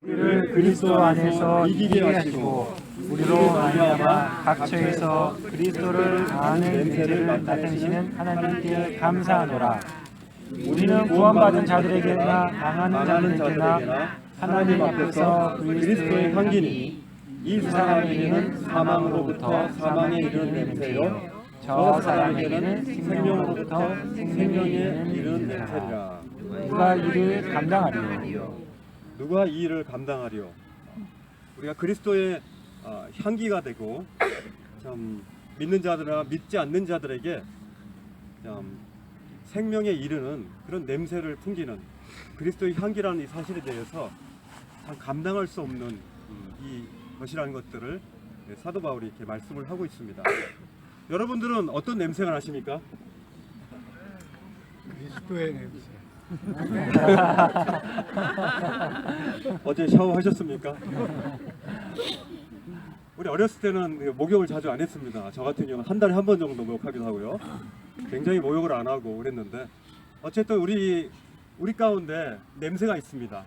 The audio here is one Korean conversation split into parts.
우리를 그리스도 안에서 이기게 하시고 우리로 말미암아 각처에서 그리스도를 아는 냄새를 나타내시는 하나님께 감사하노라. 우리는 구원받은 자들에게나 망하는 자들에게나 하나님 앞에서 그리스도의 향기니 이 사람에게는 사망으로부터 사망에 이르는 냄새요 저 사람에게는 생명으로부터 생명에 이르는 냄새라. 누가 이를 감당하리요? 누가 이 일을 감당하리요? 우리가 그리스도의 향기가 되고 참 믿는 자들이나 믿지 않는 자들에게 참 생명에 이르는 그런 냄새를 풍기는 그리스도의 향기라는 이 사실에 대해서 참 감당할 수 없는 이 것이라는 것들을 사도 바울이 이렇게 말씀을 하고 있습니다. 여러분들은 어떤 냄새가 나십니까? 그리스도의 냄새. 어제 샤워하셨습니까? 우리 어렸을 때는 목욕을 자주 안 했습니다. 저 같은 경우는 한 달에 한 번 정도 목욕하기도 하고요. 굉장히 목욕을 안 하고 그랬는데 어쨌든 우리 가운데 냄새가 있습니다.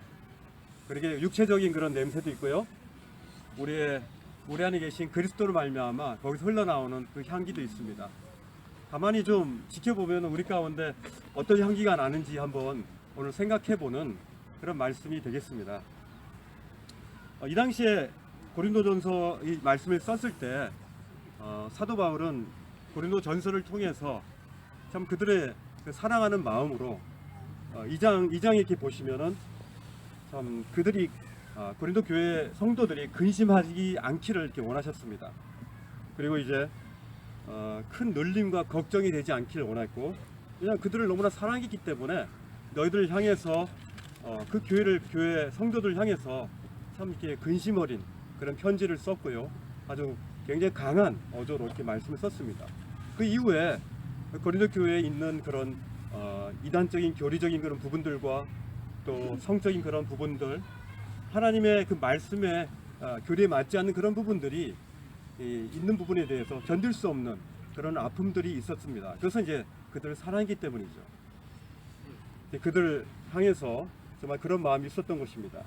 그렇게 육체적인 그런 냄새도 있고요. 우리 안에 계신 그리스도를 말미암아 거기서 흘러나오는 그 향기도 있습니다. 가만히 좀 지켜보면 우리 가운데 어떤 향기가 나는지 한번 오늘 생각해보는 그런 말씀이 되겠습니다. 이 당시에 고린도전서 이 말씀을 썼을 때 사도 바울은 고린도전서를 통해서 참 그들의 그 사랑하는 마음으로 2장 이렇게 보시면은 참 그들이 고린도 교회 성도들이 근심하지 않기를 이렇게 원하셨습니다. 그리고 이제 큰 눌림과 걱정이 되지 않기를 원했고, 그냥 그들을 너무나 사랑했기 때문에 너희들을 향해서 그 교회 성도들 향해서 참 이렇게 근심 어린 그런 편지를 썼고요. 아주 굉장히 강한 어조로 이렇게 말씀을 썼습니다. 그 이후에 고린도 교회에 있는 그런 이단적인 교리적인 그런 부분들과 또 성적인 그런 부분들, 하나님의 그 말씀에 교리에 맞지 않는 그런 부분들이 있는 부분에 대해서 견딜 수 없는 그런 아픔들이 있었습니다. 그것은 이제 그들을 사랑했기 때문이죠. 그들을 향해서 정말 그런 마음이 있었던 것입니다.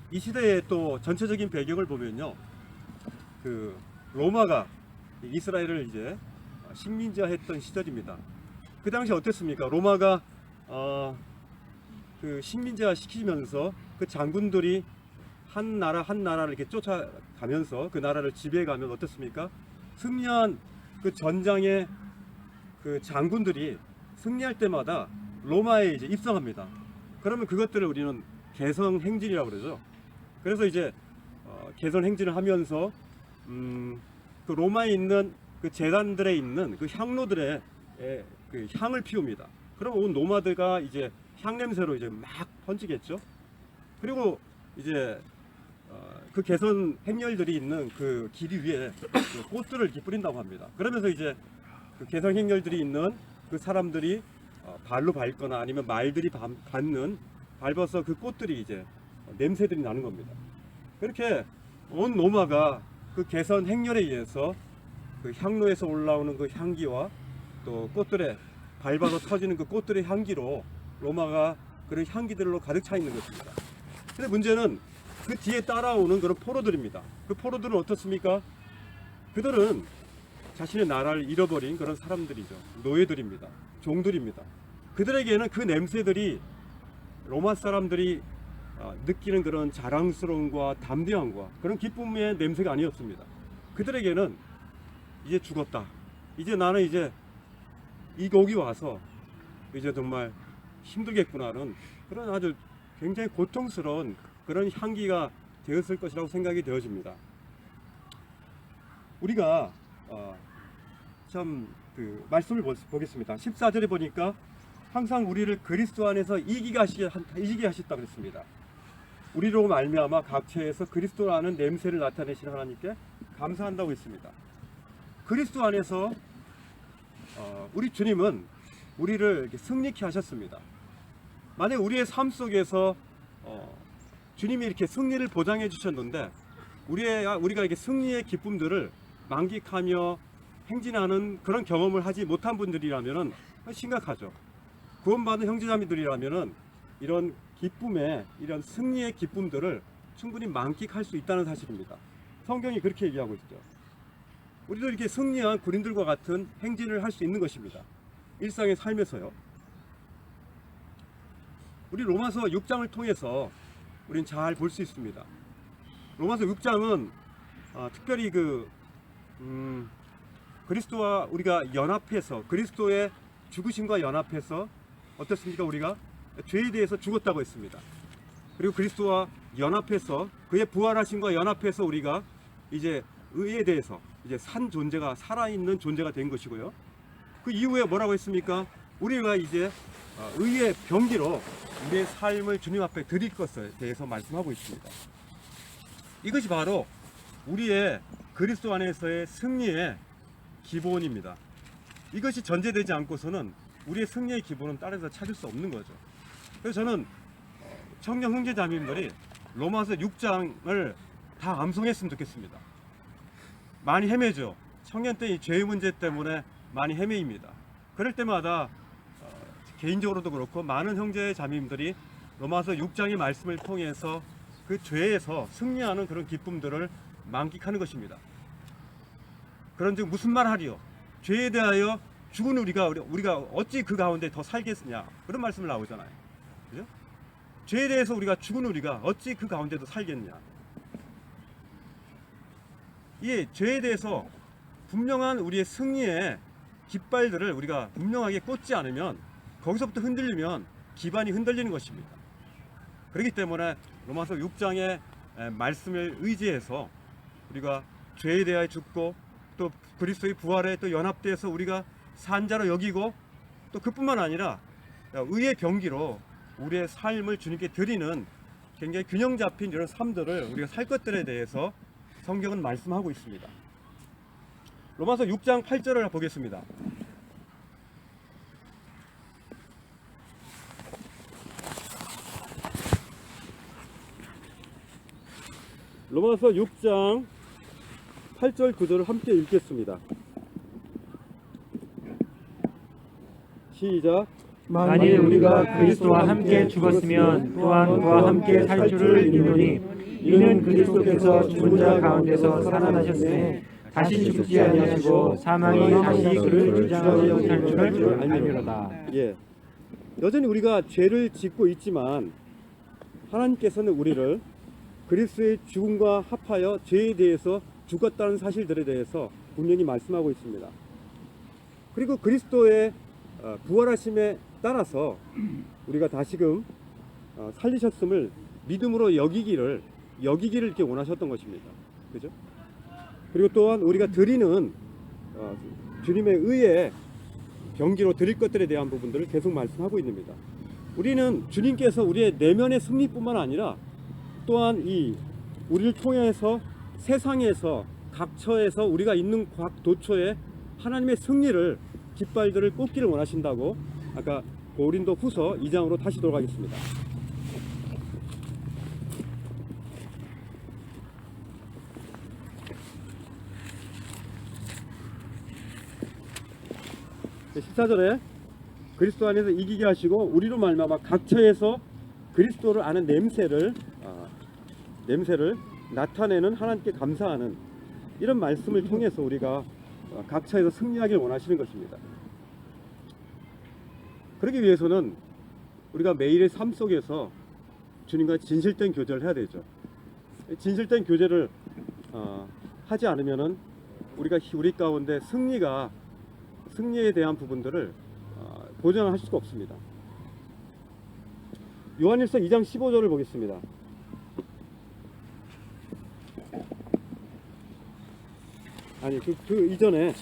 이 시대의 또 전체적인 배경을 보면요, 그 로마가 이스라엘을 이제 식민지화했던 시절입니다. 그 당시 어땠습니까? 로마가 그 식민지화 시키면서 그 장군들이 한 나라를 이렇게 쫓아가면서 그 나라를 지배해가면 어떻습니까? 승리한 그 전장의 그 장군들이 승리할 때마다 로마에 이제 입성합니다. 그러면 그것들을 우리는 개성 행진이라고 그러죠. 그래서 이제 개성 행진을 하면서 그 로마에 있는 그 제단들에 있는 그 향로들의 그 향을 피웁니다. 그럼 온 노마드가 이제 향 냄새로 이제 막 번지겠죠. 그리고 이제 그 개선 행렬들이 있는 그 길 위에 그 꽃들을 이렇게 뿌린다고 합니다. 그러면서 이제 그 개선 행렬들이 있는 그 사람들이 발로 밟거나 아니면 말들이 밟아서 그 꽃들이 이제 냄새들이 나는 겁니다. 그렇게 온 로마가 그 개선 행렬에 의해서 그 향로에서 올라오는 그 향기와 또 꽃들에 밟아서 터지는 그 꽃들의 향기로 로마가 그런 향기들로 가득 차 있는 것입니다. 근데 문제는 그 뒤에 따라오는 그런 포로들입니다. 그 포로들은 어떻습니까? 그들은 자신의 나라를 잃어버린 그런 사람들이죠. 노예들입니다. 종들입니다. 그들에게는 그 냄새들이 로마 사람들이 느끼는 그런 자랑스러움과 담대함과 그런 기쁨의 냄새가 아니었습니다. 그들에게는 이제 죽었다. 이제 나는 이제 여기 와서 이제 정말 힘들겠구나는 그런 아주 굉장히 고통스러운 그런 향기가 되었을 것이라고 생각이 되어집니다. 우리가 참 그 말씀을 보겠습니다. 14절에 보니까 항상 우리를 그리스도 안에서 이기게 하셨다 그랬습니다. 우리로 말미암아 각처에서 그리스도라는 냄새를 나타내시는 하나님께 감사한다고 했습니다. 그리스도 안에서 우리 주님은 우리를 이렇게 승리케 하셨습니다. 만약 우리의 삶 속에서 주님이 이렇게 승리를 보장해 주셨는데 우리가 이렇게 승리의 기쁨들을 만끽하며 행진하는 그런 경험을 하지 못한 분들이라면 심각하죠. 구원받은 형제자매들이라면 이런 기쁨의 이런 승리의 기쁨들을 충분히 만끽할 수 있다는 사실입니다. 성경이 그렇게 얘기하고 있죠. 우리도 이렇게 승리한 군인들과 같은 행진을 할 수 있는 것입니다. 일상의 삶에서요. 우리 로마서 6장을 통해서 우리는 잘 볼 수 있습니다. 로마서 6장은 특별히 그리스도와 우리가 연합해서 그리스도의 죽으심과 연합해서 어떻습니까? 우리가 죄에 대해서 죽었다고 했습니다. 그리고 그리스도와 연합해서 그의 부활하심과 연합해서 우리가 이제 의에 대해서 이제 산 존재가 살아있는 존재가 된 것이고요. 그 이후에 뭐라고 했습니까? 우리가 이제 의의 병기로 우리의 삶을 주님 앞에 드릴 것에 대해서 말씀하고 있습니다. 이것이 바로 우리의 그리스도 안에서의 승리의 기본입니다. 이것이 전제되지 않고서는 우리의 승리의 기본은 다른 데서 찾을 수 없는 거죠. 그래서 저는 청년 형제자매님들이 로마서 6장을 다 암송했으면 좋겠습니다. 많이 헤매죠. 청년 때 이 죄의 문제 때문에 많이 헤매입니다. 그럴 때마다 개인적으로도 그렇고 많은 형제자매님들이 로마서 6장의 말씀을 통해서 그 죄에서 승리하는 그런 기쁨들을 만끽하는 것입니다. 그런즉 무슨 말 하리요? 죄에 대하여 죽은 우리가 어찌 그 가운데 더 살겠느냐? 그런 말씀을 나오잖아요. 그죠? 죄에 대해서 우리가 죽은 우리가 어찌 그 가운데 더 살겠느냐? 이 죄에 대해서 분명한 우리의 승리의 깃발들을 우리가 분명하게 꽂지 않으면 거기서부터 흔들리면 기반이 흔들리는 것입니다. 그렇기 때문에 로마서 6장의 말씀을 의지해서 우리가 죄에 대하여 죽고 또 그리스도의 부활에 또 연합돼서 우리가 산자로 여기고 또 그뿐만 아니라 의의 병기로 우리의 삶을 주님께 드리는 굉장히 균형 잡힌 이런 삶들을 우리가 살 것들에 대해서 성경은 말씀하고 있습니다. 로마서 6장 8절을 보겠습니다. 로마서 6장 8절 9절을 함께 읽겠습니다. 시작. 만일 우리가 그리스도와 함께 죽었으면 또한 그와 함께 살 줄을 믿노니 이는 그리스도께서 죽은 자 가운데서 살아나셨으니 다시 죽지 아니하시고 사망이 다시 그를 주장하지 못할 줄을 알미로다. 예. 여전히 우리가 죄를 짓고 있지만 하나님께서는 우리를 그리스도의 죽음과 합하여 죄에 대해서 죽었다는 사실들에 대해서 분명히 말씀하고 있습니다. 그리고 그리스도의 부활하심에 따라서 우리가 다시금 살리셨음을 믿음으로 여기기를 이렇게 원하셨던 것입니다. 그죠? 그리고 또한 우리가 드리는 주님의 의의 병기로 드릴 것들에 대한 부분들을 계속 말씀하고 있습니다. 우리는 주님께서 우리의 내면의 승리뿐만 아니라 또한 이 우리를 통해서 세상에서 각처에서 우리가 있는 각 도처에 하나님의 승리를 깃발들을 꽂기를 원하신다고 아까 고린도 후서 2장으로 다시 돌아가겠습니다. 네, 14절에 그리스도 안에서 이기게 하시고 우리로 말미암아 각처에서 그리스도를 아는 냄새를 나타내는 하나님께 감사하는 이런 말씀을 통해서 우리가 각처에서 승리하길 원하시는 것입니다. 그러기 위해서는 우리가 매일의 삶 속에서 주님과 진실된 교제를 해야 되죠. 진실된 교제를 하지 않으면은 우리 가운데 승리에 대한 부분들을 보장할 수가 없습니다. 요한일서 2장 15절을 보겠습니다. 아니 그 이전에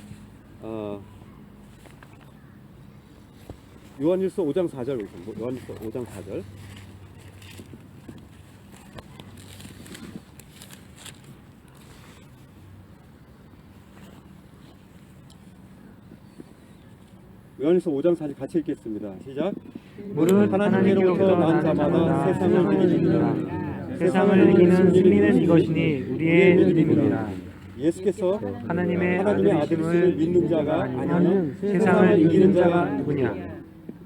요한일서 5장 4절 보겠습니다. 요한일서 5장 4절. 요한일서 5장 4절 같이 읽겠습니다. 시작. 무릇 하나님께로부터 난 자마다 세상을 이기느니라. 세상을 이기는 승리는 이것이니 우리의 믿음이라. 예수께서 하나님의 아들이심을 믿는 자가 아니면 세상을 이기는 자가 누구냐?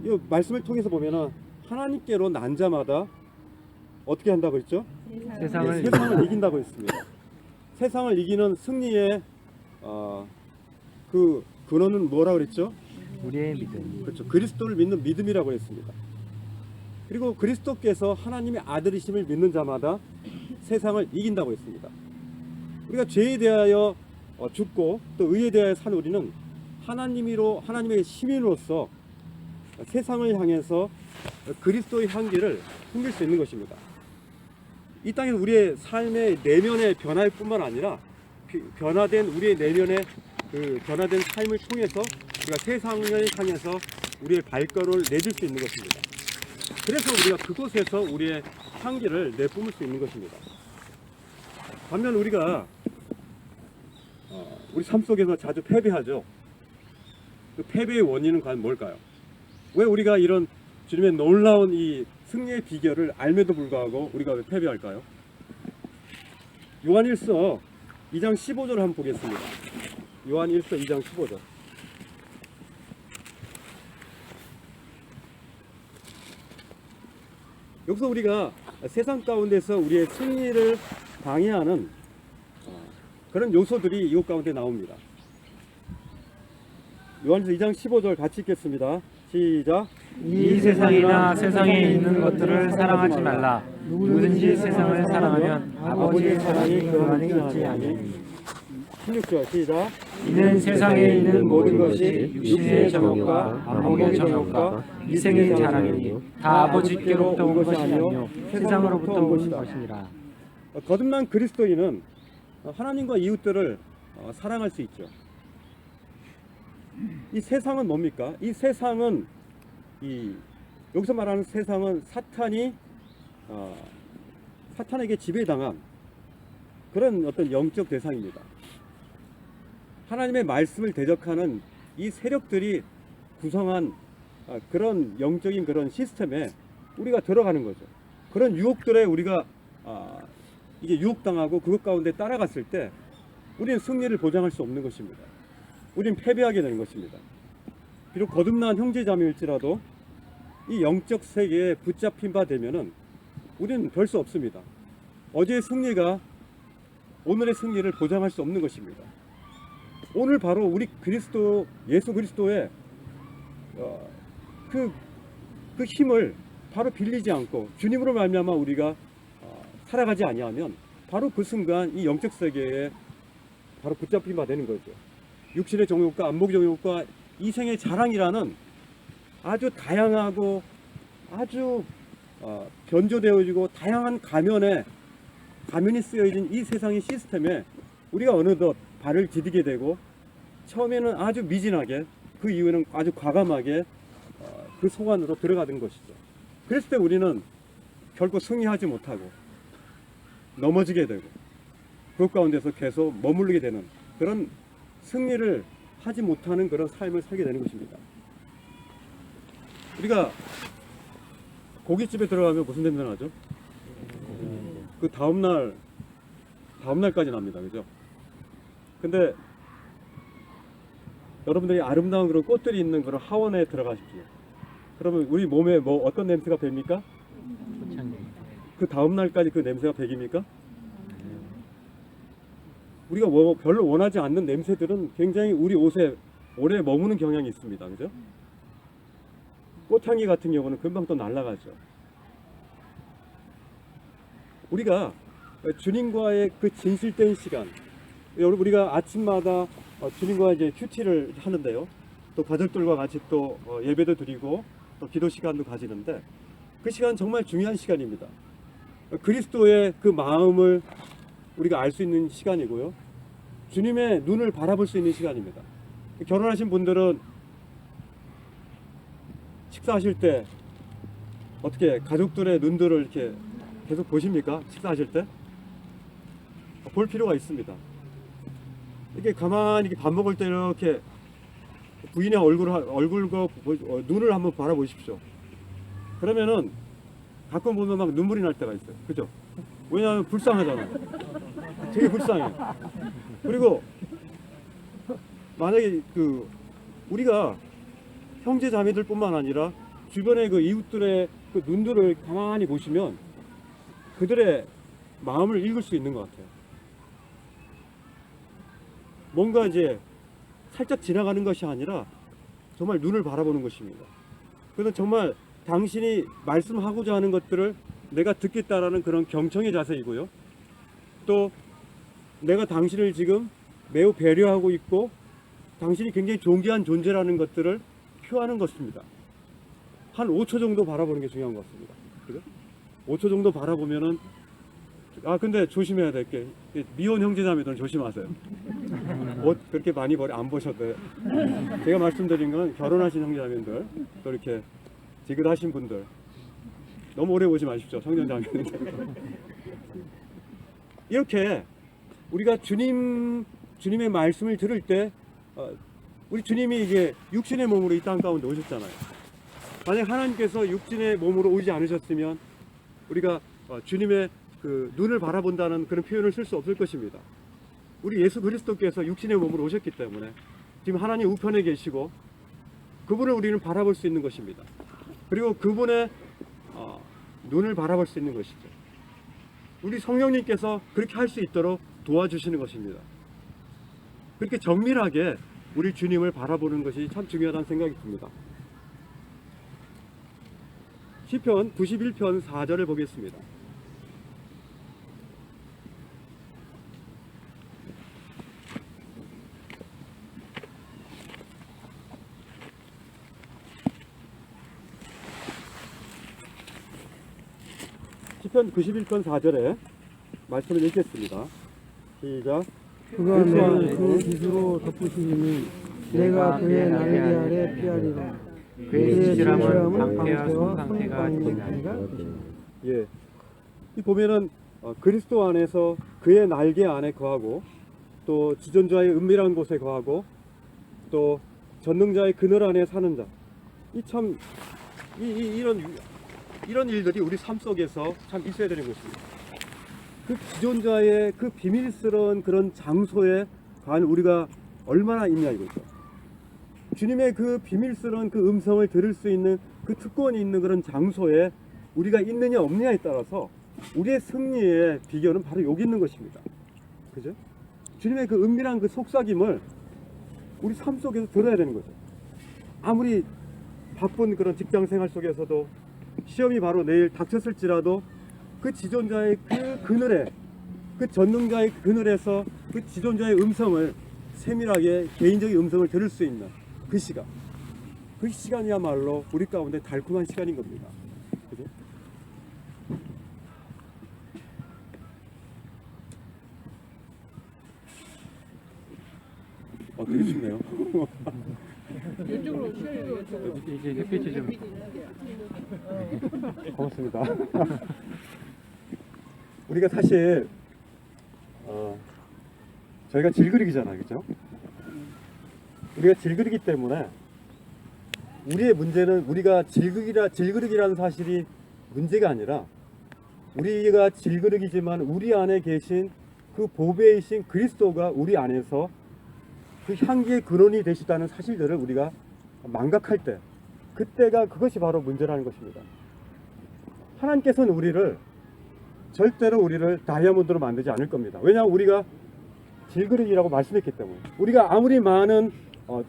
이 말씀을 통해서 보면은 하나님께로 난 자마다 어떻게 한다고 했죠? 세상을 세상을 이긴다고 했습니다. 세상을 이기는 승리의 그 근원은 뭐라고 그랬죠? 우리의 믿음. 그렇죠. 그리스도를 믿는 믿음이라고 했습니다. 그리고 그리스도께서 하나님의 아들이심을 믿는 자마다 세상을 이긴다고 했습니다. 우리가 죄에 대하여 죽고 또 의에 대하여 산 우리는 하나님의 시민으로서 세상을 향해서 그리스도의 향기를 풍길 수 있는 것입니다. 이 땅에서 우리의 삶의 내면의 변화일 뿐만 아니라 변화된 우리의 내면의 그 변화된 삶을 통해서 우리가 세상을 향해서 우리의 발걸음을 내줄 수 있는 것입니다. 그래서 우리가 그곳에서 우리의 향기를 내뿜을 수 있는 것입니다. 반면 우리가 우리 삶 속에서 자주 패배하죠. 그 패배의 원인은 과연 뭘까요? 왜 우리가 이런 주님의 놀라운 이 승리의 비결을 알매도 불구하고 우리가 왜 패배할까요? 요한일서 2장 15절을 한번 보겠습니다. 요한일서 2장 15절. 여기서 우리가 세상 가운데서 우리의 승리를 방해하는 그런 요소들이 이것 가운데 나옵니다. 요한일서 2장 15절 같이 읽겠습니다. 시작. 이 세상이나 세상에 있는 것들을 사랑하지 말라. 누구든지 세상을 사랑하면 아버지의 사랑이 그 안에 있지 아니하니. 16절 시작. 이는 세상에 있는 모든 것이 육신의 정욕과 안목의 정욕과 이생의 자랑이니 다 아버지께로부터 온 것이 아니요 세상으로부터 온 것이니라. 거듭난 그리스도인은 하나님과 이웃들을 사랑할 수 있죠. 이 세상은 뭡니까? 이 세상은 여기서 말하는 세상은 사탄에게 지배당한 그런 어떤 영적 대상입니다. 하나님의 말씀을 대적하는 이 세력들이 구성한 그런 영적인 그런 시스템에 우리가 들어가는 거죠. 그런 유혹들에 우리가 이게 유혹당하고 그것 가운데 따라갔을 때 우리는 승리를 보장할 수 없는 것입니다. 우리는 패배하게 되는 것입니다. 비록 거듭난 형제자매일지라도 이 영적 세계에 붙잡힌 바 되면은 우리는 별 수 없습니다. 어제의 승리가 오늘의 승리를 보장할 수 없는 것입니다. 오늘 바로 우리 예수 그리스도의 그 힘을 바로 빌리지 않고 주님으로 말미암아 우리가 살아가지 아니하면 바로 그 순간 이 영적 세계에 바로 붙잡힌 바 되는 거죠. 육신의 정욕과 안목의 정욕과 이생의 자랑이라는 아주 다양하고 아주 변조되어지고 다양한 가면이 쓰여진 이 세상의 시스템에 우리가 어느덧 발을 디디게 되고 처음에는 아주 미진하게 그 이후에는 아주 과감하게 그 속 안으로 들어가는 것이죠. 그랬을 때 우리는 결코 승리하지 못하고 넘어지게 되고 그 가운데서 계속 머무르게 되는 그런 승리를 하지 못하는 그런 삶을 살게 되는 것입니다. 우리가 고깃집에 들어가면 무슨 냄새 나죠? 그 다음날까지 납니다. 그죠? 근데 여러분들이 아름다운 그런 꽃들이 있는 그런 하원에 들어가십시오. 그러면 우리 몸에 어떤 냄새가 배입니까? 그 다음날까지 그 냄새가 배깁니까? 우리가 별로 원하지 않는 냄새들은 굉장히 우리 옷에 오래 머무는 경향이 있습니다. 그죠? 꽃향기 같은 경우는 금방 또 날아가죠. 우리가 주님과의 그 진실된 시간, 여러분 우리가 아침마다 주님과 이제 큐티를 하는데요. 또 가족들과 같이 또 예배도 드리고 또 기도 시간도 가지는데 그 시간 정말 중요한 시간입니다. 그리스도의 그 마음을 우리가 알 수 있는 시간이고요. 주님의 눈을 바라볼 수 있는 시간입니다. 결혼하신 분들은 식사하실 때 어떻게 가족들의 눈들을 이렇게 계속 보십니까? 식사하실 때? 볼 필요가 있습니다. 이렇게 가만히 밥 먹을 때 이렇게 부인의 얼굴과 눈을 한번 바라보십시오. 그러면은 가끔 보면 막 눈물이 날 때가 있어요. 그죠? 왜냐하면 불쌍하잖아요. 되게 불쌍해. 그리고 만약에 우리가 형제 자매들뿐만 아니라 주변의 그 이웃들의 그 눈들을 가만히 보시면 그들의 마음을 읽을 수 있는 것 같아요. 뭔가 이제 살짝 지나가는 것이 아니라 정말 눈을 바라보는 것입니다. 그래서 정말 당신이 말씀하고자 하는 것들을 내가 듣겠다라는 그런 경청의 자세이고요. 또 내가 당신을 지금 매우 배려하고 있고 당신이 굉장히 존귀한 존재라는 것들을 표하는 것입니다. 한 5초 정도 바라보는 게 중요한 것 같습니다. 그죠? 5초 정도 바라보면은 근데 조심해야 될 게 미혼 형제자매들은 조심하세요. 옷 그렇게 많이 안 보셔도 돼요. 제가 말씀드린 건 결혼하신 형제자매들 또 이렇게 지긋하신 분들 너무 오래 보지 마십시오. 청년자매들. 이렇게 우리가 주님의 말씀을 들을 때 우리 주님이 이제 육신의 몸으로 이 땅 가운데 오셨잖아요. 만약 하나님께서 육신의 몸으로 오지 않으셨으면 우리가 주님의 그 눈을 바라본다는 그런 표현을 쓸 수 없을 것입니다. 우리 예수 그리스도께서 육신의 몸으로 오셨기 때문에 지금 하나님 우편에 계시고 그분을 우리는 바라볼 수 있는 것입니다. 그리고 그분의 눈을 바라볼 수 있는 것이죠. 우리 성령님께서 그렇게 할 수 있도록 도와주시는 것입니다. 그렇게 정밀하게 우리 주님을 바라보는 것이 참 중요하다는 생각이 듭니다. 시편 91편 4절을 보겠습니다. 시편 91편 4절에 말씀을 읽겠습니다. 시작. 그가 나를 그 깃으로 덮으시니 내가 그의 날개 아래 피하리라. 그의 지지람은 방패와 손방패가 되리라. 예, 이 보면은 그리스도 안에서 그의 날개 안에 거하고 또 지존자의 은밀한 곳에 거하고 또 전능자의 그늘 안에 사는 자. 이 참 이런 일들이 우리 삶 속에서 참 있어야 되는 것입니다. 그 지존자의 그 비밀스러운 그런 장소에 과연 우리가 얼마나 있냐 이거죠. 주님의 그 비밀스러운 그 음성을 들을 수 있는 그 특권이 있는 그런 장소에 우리가 있느냐 없느냐에 따라서 우리의 승리의 비결은 바로 여기 있는 것입니다. 그죠? 주님의 그 은밀한 그 속삭임을 우리 삶 속에서 들어야 되는 거죠. 아무리 바쁜 그런 직장 생활 속에서도 시험이 바로 내일 닥쳤을지라도 그 지존자의 그 그늘에 그 전능자의 그늘에서 그 지존자의 음성을 세밀하게 개인적인 음성을 들을 수 있는 그 시간, 그 시간이야말로 우리 가운데 달콤한 시간인 겁니다. 그죠? 되게 춥네요. 이제 햇빛이 좀 고맙습니다. 우리가 사실 저희가 질그릇이잖아요, 그렇죠? 우리가 질그릇이기 때문에 우리의 문제는 우리가 질그릇이라는 사실이 문제가 아니라 우리가 질그릇이지만 우리 안에 계신 그 보배이신 그리스도가 우리 안에서 그 향기의 근원이 되시다는 사실들을 우리가 망각할 때 그때가 그것이 바로 문제라는 것입니다. 하나님께서는 절대로 우리를 다이아몬드로 만들지 않을 겁니다. 왜냐하면 우리가 질그릇이라고 말씀했기 때문에 우리가 아무리 많은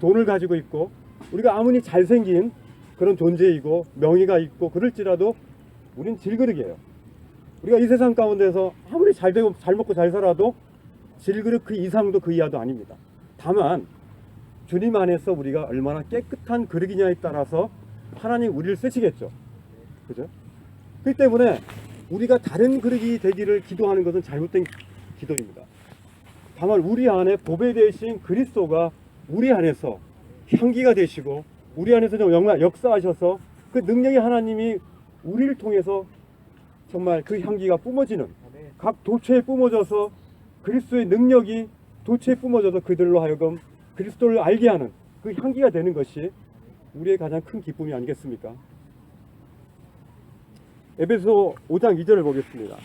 돈을 가지고 있고 우리가 아무리 잘생긴 그런 존재이고 명예가 있고 그럴지라도 우린 질그릇이에요. 우리가 이 세상 가운데서 아무리 잘 되고 잘 먹고 잘 살아도 질그릇 그 이상도 그 이하도 아닙니다. 다만 주님 안에서 우리가 얼마나 깨끗한 그릇이냐에 따라서 하나님 우리를 쓰시겠죠. 그죠? 그렇기 때문에 우리가 다른 그릇이 되기를 기도하는 것은 잘못된 기도입니다. 다만 우리 안에 보배 되신 그리스도가 우리 안에서 향기가 되시고 우리 안에서 정말 역사하셔서 그 능력의 하나님이 우리를 통해서 정말 그 향기가 뿜어지는 각 도처에 뿜어져서 그리스도의 능력이 도처에 뿜어져서 그들로 하여금 그리스도를 알게 하는 그 향기가 되는 것이 우리의 가장 큰 기쁨이 아니겠습니까? 에베소 5장 2절을 보겠습니다.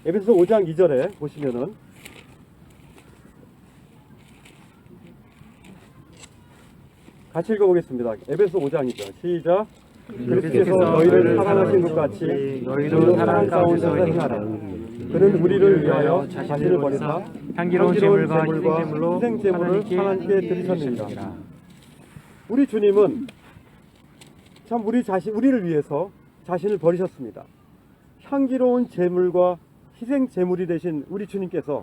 에베소 5장 2절에 보시면은 같이 읽어보겠습니다. 에베소 5장이죠. 시작. 그리스도께서 너희를 사랑하신 것 같이 너희도 사랑 가운데서 행하라. 그는 우리를 위하여 자신을 버리사 향기로운 제물과 희생제물로 희생제물을 하나님께 드리셨느니라. 우리 주님은 참 우리를 위해서 자신을 버리셨습니다. 향기로운 제물과 희생제물이 되신 우리 주님께서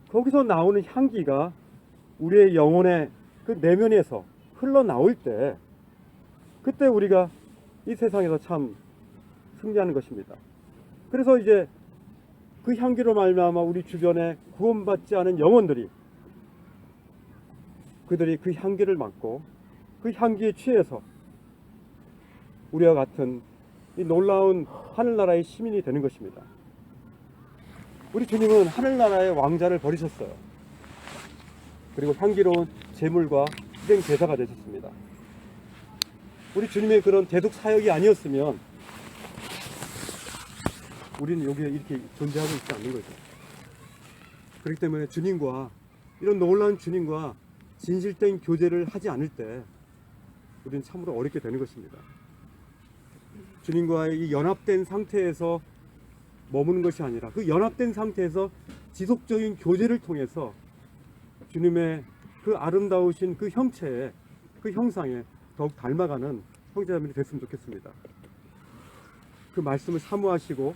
거기서 나오는 향기가 우리의 영혼의 그 내면에서 흘러나올 때 그때 우리가 이 세상에서 참 승리하는 것입니다. 그래서 이제 그 향기로 말미암아 우리 주변에 구원받지 않은 영혼들이 그들이 그 향기를 맡고 그 향기에 취해서 우리와 같은 이 놀라운 하늘나라의 시민이 되는 것입니다. 우리 주님은 하늘나라의 왕자를 버리셨어요. 그리고 향기로운 제물과 희생 제사가 되셨습니다. 우리 주님의 그런 대속 사역이 아니었으면 우리는 여기에 이렇게 존재하고 있지 않는 거죠. 그렇기 때문에 주님과 이런 놀라운 주님과 진실된 교제를 하지 않을 때 우리는 참으로 어렵게 되는 것입니다. 주님과의 이 연합된 상태에서 머무는 것이 아니라 그 연합된 상태에서 지속적인 교제를 통해서 주님의 그 아름다우신 그 형체에 그 형상에 더욱 닮아가는 형제자매들이 됐으면 좋겠습니다. 그 말씀을 사모하시고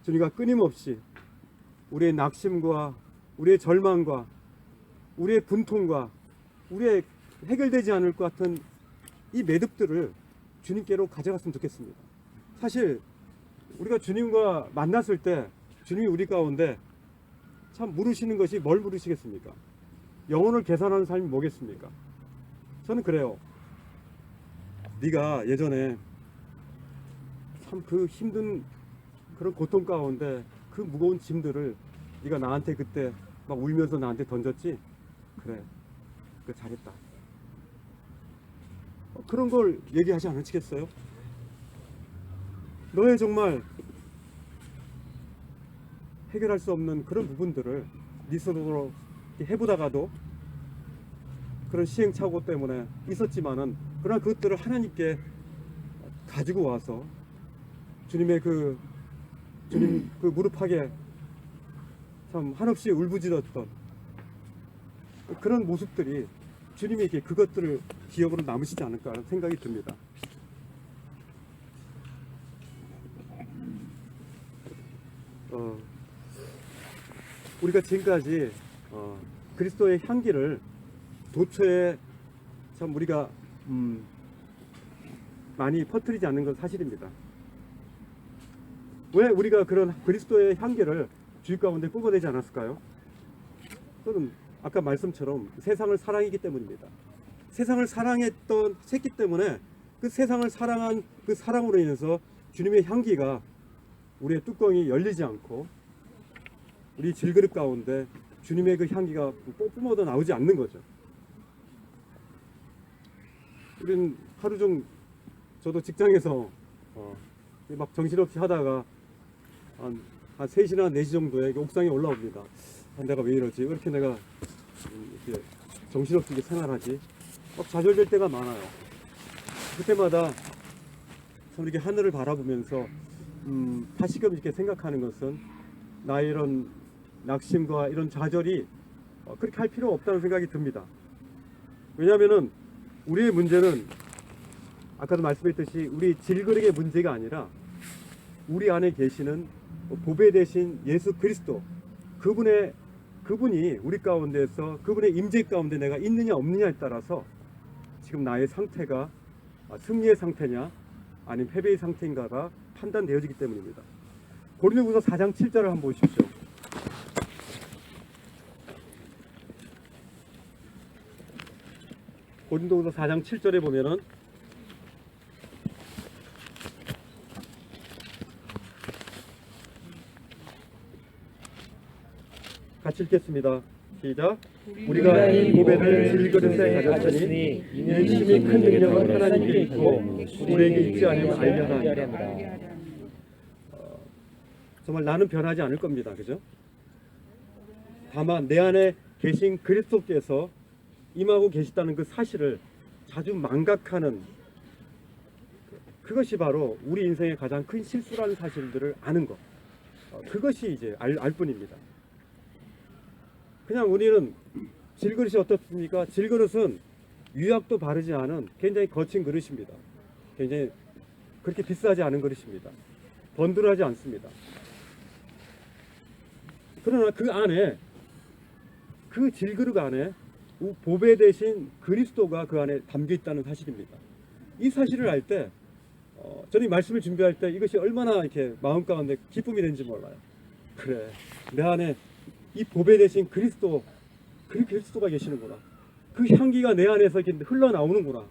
주님과 끊임없이 우리의 낙심과 우리의 절망과 우리의 분통과 우리의 해결되지 않을 것 같은 이 매듭들을 주님께로 가져갔으면 좋겠습니다. 사실 우리가 주님과 만났을 때 주님이 우리 가운데 참 물으시는 것이 뭘 물으시겠습니까? 영혼을 계산하는 삶이 뭐겠습니까? 저는 그래요. 네가 예전에 참 그 힘든 그런 고통 가운데 그 무거운 짐들을 네가 나한테 그때 막 울면서 나한테 던졌지? 그래, 그 잘했다. 그런 걸 얘기하지 않으시겠어요? 너의 정말 해결할 수 없는 그런 부분들을 네 스스로 해보다가도 그런 시행착오 때문에 있었지만은 그러나 그것들을 하나님께 가지고 와서 주님의 주님 그 무릎하게 참 한없이 울부짖었던 그런 모습들이 주님에게 그것들을 기억으로 남으시지 않을까 하는 생각이 듭니다. 우리가 지금까지 그리스도의 향기를 도처에 참 우리가 많이 퍼뜨리지 않는 건 사실입니다. 왜 우리가 그런 그리스도의 향기를 주의 가운데 뿜어내지 않았을까요? 저는 아까 말씀처럼 세상을 사랑했기 때문입니다. 세상을 사랑했기 때문에 그 세상을 사랑한 그 사랑으로 인해서 주님의 향기가 우리의 뚜껑이 열리지 않고 우리 질그릇 가운데 주님의 그 향기가 뿜어져 나오지 않는 거죠. 우리는 하루 종 저도 직장에서 막 정신없이 하다가 한 3시나 4시 정도에 옥상에 올라옵니다. 내가 왜 이러지? 왜 이렇게 내가 이렇게 정신없이 생활하지? 막 좌절될 때가 많아요. 그때마다 참 이렇게 하늘을 바라보면서 다시금 이렇게 생각하는 것은 나의 이런 낙심과 이런 좌절이 그렇게 할 필요 없다는 생각이 듭니다. 왜냐하면은 우리의 문제는 아까도 말씀드렸듯이 우리 질그릇의 문제가 아니라 우리 안에 계시는 보배 되신 예수 그리스도 그분이 우리 가운데서 그분의 임재 가운데 내가 있느냐 없느냐에 따라서 지금 나의 상태가 승리의 상태냐 아니면 패배의 상태인가가 판단되어지기 때문입니다. 고린도후서 4장 7절을 한번 보십시오. 고린도후서 4장 7절에 보면은 같이 읽겠습니다. 시작. 우리가 이 보배를 질그릇에 가졌으니 이는 심히 큰 능력은 하나님께 있고 우리에게 있지 않으면 알려나 하니라. 정말 나는 변하지 않을 겁니다. 그죠? 다만 내 안에 계신 그리스도께서 임하고 계시다는 그 사실을 자주 망각하는, 그것이 바로 우리 인생의 가장 큰 실수라는 사실들을 아는 것. 그것이 이제 알 뿐입니다. 그냥 우리는 질그릇이 어떻습니까? 질그릇은 유약도 바르지 않은 굉장히 거친 그릇입니다. 굉장히 그렇게 비싸지 않은 그릇입니다. 번들하지 않습니다. 그러나 그 안에, 그 질그릇 안에 보배 대신 그리스도가 그 안에 담겨 있다는 사실입니다. 이 사실을 알 때 저는 이 말씀을 준비할 때 이것이 얼마나 이렇게 마음 가운데 기쁨이 되는지 몰라요. 그래, 내 안에 이 보배 대신 그리스도, 그 그리스도가 계시는구나. 그 향기가 내 안에서 이렇게 흘러나오는구나.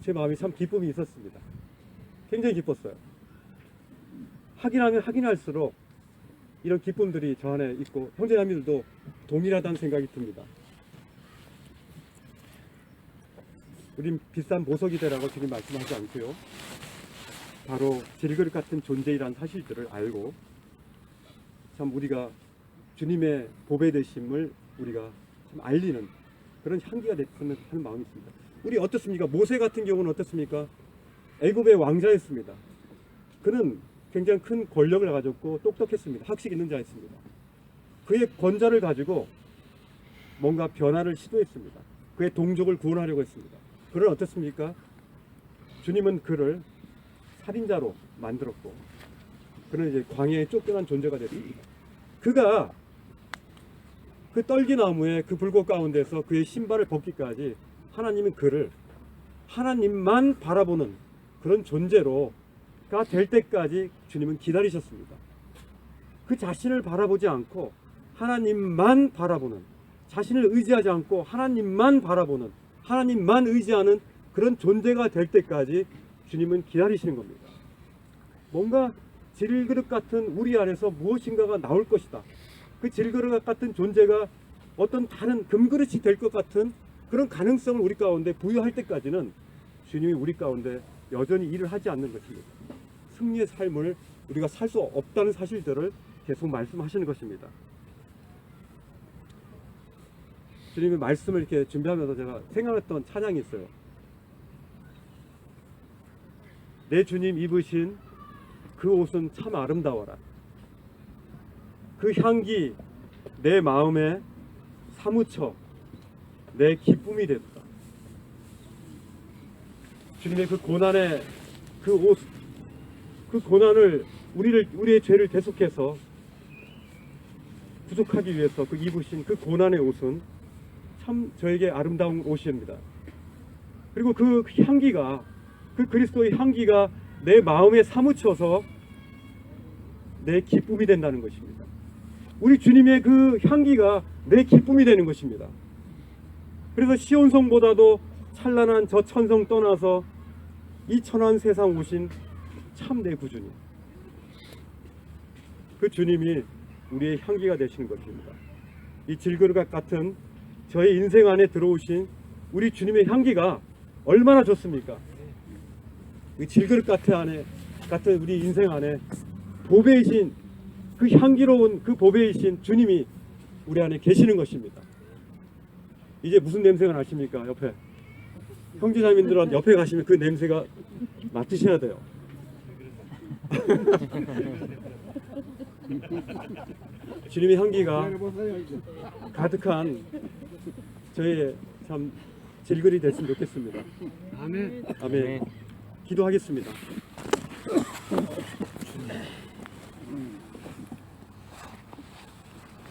제 마음이 참 기쁨이 있었습니다. 굉장히 기뻤어요. 확인하면 확인할수록 이런 기쁨들이 저 안에 있고 형제자매들도 동일하다는 생각이 듭니다. 우린 비싼 보석이 되라고 지금 말씀하지 않고요. 바로 질그릇 같은 존재이라는 사실들을 알고 참 우리가 주님의 보배 되심을 우리가 참 알리는 그런 향기가 됐으면 하는 마음이 있습니다. 우리 어떻습니까? 모세 같은 경우는 어떻습니까? 애굽의 왕자였습니다. 그는 굉장히 큰 권력을 가졌고 똑똑했습니다. 학식 있는 자였습니다. 그의 권자를 가지고 뭔가 변화를 시도했습니다. 그의 동족을 구원하려고 했습니다. 그를 어떻습니까? 주님은 그를 살인자로 만들었고 그는 이제 광야에 쫓겨난 존재가 됐습니다. 그가 그 떨기나무의 그 불꽃 가운데서 그의 신발을 벗기까지 하나님은 그를 하나님만 바라보는 그런 존재로가 될 때까지 주님은 기다리셨습니다. 그 자신을 바라보지 않고 하나님만 바라보는, 자신을 의지하지 않고 하나님만 바라보는, 하나님만 의지하는 그런 존재가 될 때까지 주님은 기다리시는 겁니다. 뭔가 질그릇 같은 우리 안에서 무엇인가가 나올 것이다. 그 질그릇 같은 존재가 어떤 다른 금그릇이 될 것 같은 그런 가능성을 우리 가운데 부여할 때까지는 주님이 우리 가운데 여전히 일을 하지 않는 것입니다. 승리의 삶을 우리가 살 수 없다는 사실들을 계속 말씀하시는 것입니다. 주님의 말씀을 이렇게 준비하면서 제가 생각했던 찬양이 있어요. 내 주님 입으신 그 옷은 참 아름다워라. 그 향기 내 마음에 사무쳐 내 기쁨이 됐다. 주님의 그 고난의 그 옷, 그 고난을 우리의 죄를 대속해서 부족하기 위해서 그 입으신 그 고난의 옷은 참 저에게 아름다운 옷입니다. 그리고 그 향기가, 그 그리스도의 향기가 내 마음에 사무쳐서 내 기쁨이 된다는 것입니다. 우리 주님의 그 향기가 내 기쁨이 되는 것입니다. 그래서 시온성보다도 찬란한 저 천성 떠나서 이 천한 세상 오신 참 내 구주님, 그 주님이 우리의 향기가 되시는 것입니다. 이 질그릇 같은 저의 인생 안에 들어오신 우리 주님의 향기가 얼마나 좋습니까? 이 질그릇 같은 우리 인생 안에 보배이신 그 향기로운 그 보배이신 주님이 우리 안에 계시는 것입니다. 이제 무슨 냄새가 나십니까? 옆에 형제자매들은 옆에 가시면 그 냄새가 맡으셔야 돼요. 주님의 향기가 가득한 저의 참 질그릇이 됐으면 좋겠습니다. 아멘. 아멘. 기도하겠습니다.